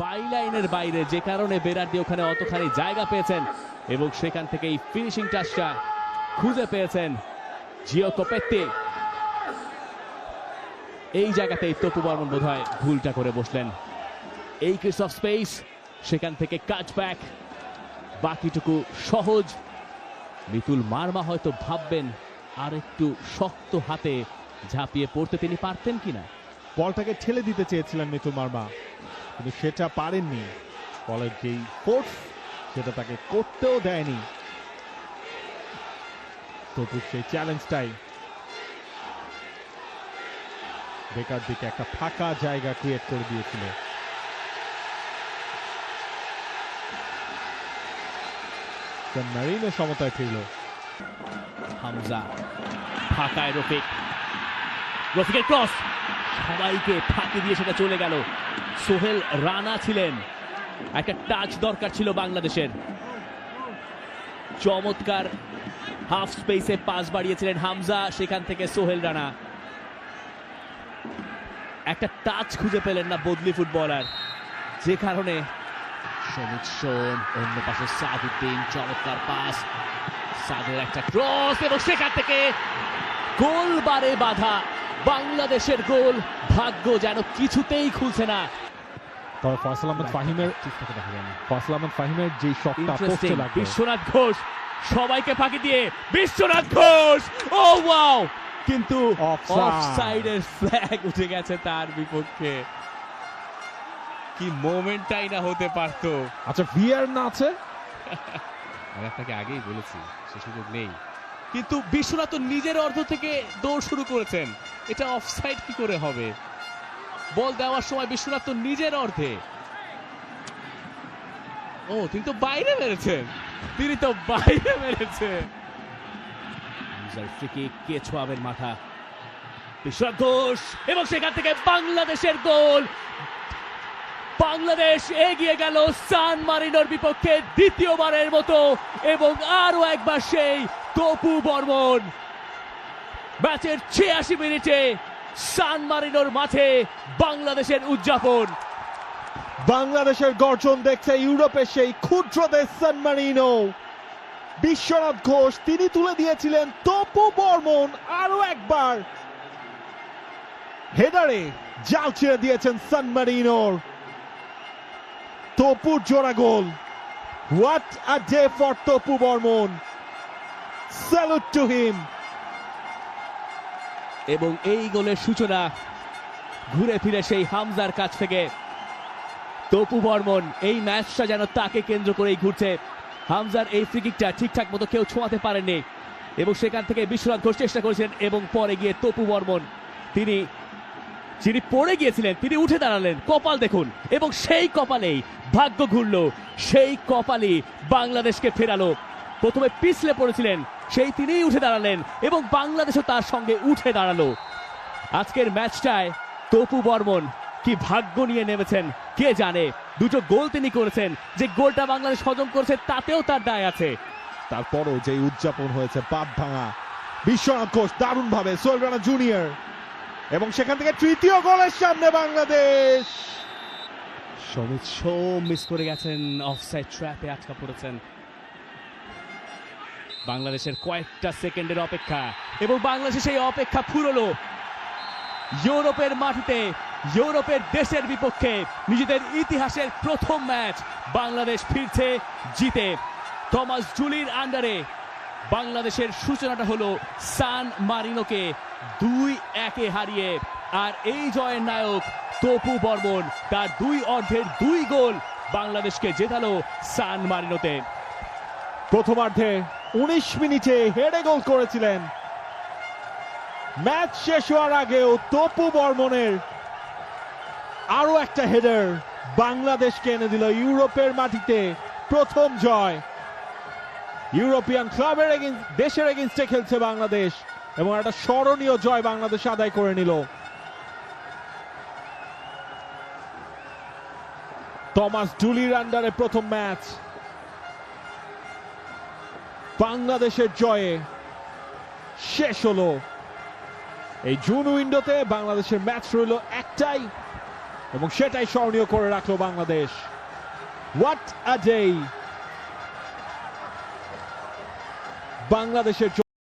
বাইলাইনের বাইরে, যে কারণে বেরার্ডি ওখানে অতখানি জায়গা পেয়েছেন এবং সেখান থেকে এই ফিনিশিং টাচটা খুঁজে পেয়েছেন জিও কোপেত্তি। এই জায়গাতেই তপু বর্মন বোধহয় ভুলটা করে বসলেন। এই ক্রিস অফ স্পেস, সেখান থেকে কাটব্যাক, বাকিটুকু সহজ। মিতুল মার্মা হয়তো ভাববেন আর একটু শক্ত হাতে ঝাঁপিয়ে পড়তে তিনি পারতেন কিনা। বলটাকে ঠেলে দিতে চেয়েছিলেন মিতুল মার্মা, কিন্তু সেটা পারেননি। বলের যেই ফোর্স সেটা তাকে করতেও দেয়নি। তবু সেই চ্যালেঞ্জটাই বেকার দিকে একটা ফাঁকা জায়গা ক্রিয়েট করে দিয়েছিল। সান মারিনো সমতায় ফিরল। হামজা ফাঁকায় রফিকের ক্রস, সবাইকে ফাঁকি দিয়ে সেটা চলে গেল। সোহেল রানা ছিলেন, একটা টাচ দরকার ছিল বাংলাদেশের। চমৎকার হাফ স্পেসে পাস বাড়িয়েছিলেন হামজা, সেখান থেকে সোহেল রানা একটা টাচ খুঁজে পেলেন না বদলি ফুটবলার, যে কারণে সমিত সোম, অন্য পাশে সাদউদ্দিন, চমৎকার পাস, সাদের একটা ক্রস এবং সেখান থেকে গোল বারে বাধা। বাংলাদেশের গোল, ভাগ্য যেন কিছুতেই খুলছে না। তবে ফয়সাল আহমেদ ফাহিমের যে শটটা পোস্টে লাগলো। বিশ্বনাথ ঘোষ সবাইকে ফাঁকি দিয়ে, বিশ্বনাথ ঘোষ, ও ওয়াও, কিন্তু অফসাইডের ফ্ল্যাগ উঠে গেছে তার বিপক্ষে। কি মোমেন্টটাই না হতে পারতো। আচ্ছা, ভিআর না আছে, আমি আপনাকে আগেই বলেছি সে সুযোগ নেই, কিন্তু বিশ্বনাথ তো নিজের অর্ধ থেকে দৌড় শুরু করেছেন, এটা অফসাইড কি করে হবে? বল দেওয়ার সময় বিশ্বনাথ তো নিজের অর্ধে। ও, তিনি তো বাইরে মেরেছেন, কে ছোঁয়াবেন মাথা? বিশ্বনাথ ঘোষ এবং সেখান থেকে বাংলাদেশের গোল। বাংলাদেশ এগিয়ে গেল সান মারিনোর বিপক্ষে দ্বিতীয়বারের মতো, এবং আরো একবার সেই তপু বর্মন। ম্যাচের ৮৬ মিনিটে সান মারিনোর মাঠে বাংলাদেশের উদযাপন। বাংলাদেশের গর্জন দেখছে ইউরোপের সেই ক্ষুদ্র দেশ সান মারিনো। বিশ্বনাথ ঘোষ তিনি তুলে দিয়েছিলেন, তপু বর্মন আরো একবার হেডারে জাল ছেড়ে দিয়েছেন সান মারিনোর। তপুর জোড়া গোল। What a day for Topu Barman, salute to him. এবং এই গোলের সূচনা ঘুরে ফিরে সেই হামজার কাছ থেকে। তপু বর্মন, এই ম্যাচটা যেন তাকে কেন্দ্র করেই ঘুরছে। হামজার এই ফ্রিকিকটা ঠিকঠাক মতো কেউ ছোঁয়াতে পারেননি, এবং সেখান থেকে বিশ্বনাথ ঘোষ চেষ্টা করেছিলেন, এবং পরে গিয়ে তপু বর্মন যিনি পড়ে গিয়েছিলেন তিনি উঠে দাঁড়ালেন। কপাল দেখুন, এবং সেই কপালেই ভাগ্য ঘুরল, সেই কপালই বাংলাদেশকে ফেরালো। প্রথমে পিছলে পড়েছিলেন, সেই তিনিই উঠে দাঁড়ালেন, এবং বাংলাদেশও তার সঙ্গে উঠে দাঁড়ালো। আজকের ম্যাচটায় তপু বর্মন কি ভাগ্য নিয়ে নেমেছেন কে জানে। দুটো গোল তিনি করেছেন, যে গোলটা বাংলাদেশ হজম করেছে তাতেও তার দায় আছে। তারপরও যে উদযাপন হয়েছে বাদ ভাঙা। বিশ্বনাথ ঘোষ দারুণ ভাবে, সোহেল রানা জুনিয়র, এবং সেখান থেকে তৃতীয় গোলের সামনে বাংলাদেশ। সমিত সোম মিস করে গেছেন, অফসাইড ট্র্যাপে আটকা পড়েছেন। বাংলাদেশের কয়েকটা সেকেন্ডের অপেক্ষা, এবং বাংলাদেশের সেই অপেক্ষা ফুরলো। ইউরোপের মাটিতে, ইউরোপের দেশের বিপক্ষে নিজেদের ইতিহাসের প্রথম ম্যাচ বাংলাদেশ ফিরছে জিতে। থমাস জুলির আন্ডারে বাংলাদেশের সূচনাটা হলো সান মারিনোকে ২-১ হারিয়ে, আর এই জয়ের নায়ক তপু বর্মন। তার দুই অর্ধের ২ গোল বাংলাদেশকে জেতালো সান মারিনোতে। প্রথমার্ধে ১৯ মিনিটে হেডে গোল করেছিলেন। ম্যাচ শেষ হওয়ার আগেও তপু বর্মনের আরো একটা হেডার বাংলাদেশকে এনে দিল ইউরোপের মাটিতে প্রথম জয়। ইউরোপিয়ান ক্লাবের দেশের এগেইনস্টে খেলছে বাংলাদেশ, এবং একটা স্মরণীয় জয় বাংলাদেশ আদায় করে নিল। থমাস জুলির আন্ডারে প্রথম ম্যাচ বাংলাদেশের জয়ে শেষ হলো। এই জুন উইন্ডোতে বাংলাদেশের ম্যাচ রইল একটাই, এবং সেটাই স্মরণীয় করে রাখলো বাংলাদেশ। হোয়াট আ ডে বাংলাদেশের